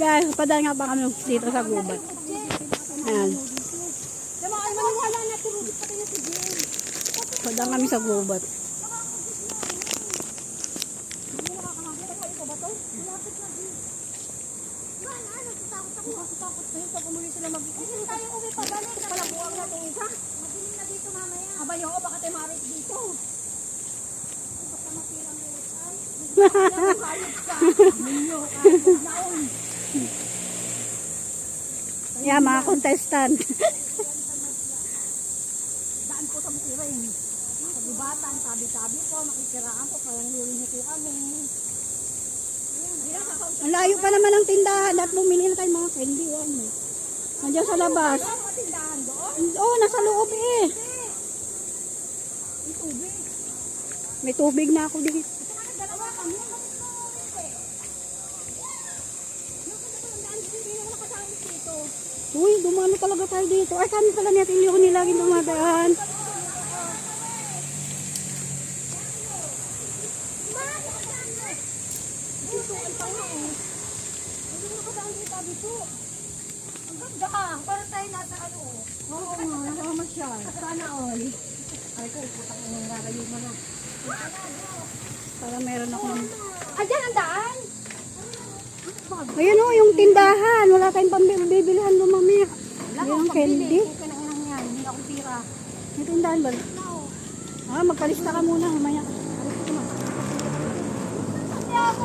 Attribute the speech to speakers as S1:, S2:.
S1: Guys, padaan nga pa kami dito sa gubat. Ayan. Padaan kami sa gubat. Yeah, mga contestant.
S2: Daan po sa bukirin. Sa gubatan, sabi-sabi po, makikiraan po, kaya nanghuling po kami.
S1: Ang layo pa naman ang tindahan. Lahat bumili na tayo mga candy. Nandiyan sa labas. Oo, nasa loob eh. May tubig na ako dito. Uy, dumano talaga tayo dito. Ay, kami pala natin hindi ako nilaging dumadaan.
S2: Para tayo nasa ano. Oo nga, nakamasyal. Sana all. Ay ko, putang ina narayo mo na.
S1: Para meron ako.
S2: Ayan ang daan.
S1: Ayun o, yung tindahan. Wala tayong pambibilihan lumamaya. Ayun ang candy.
S2: Kinainang yan, hindi ako tira.
S1: May tindahan ba? Magkalista ka muna. Mamaya.
S2: Kaya ako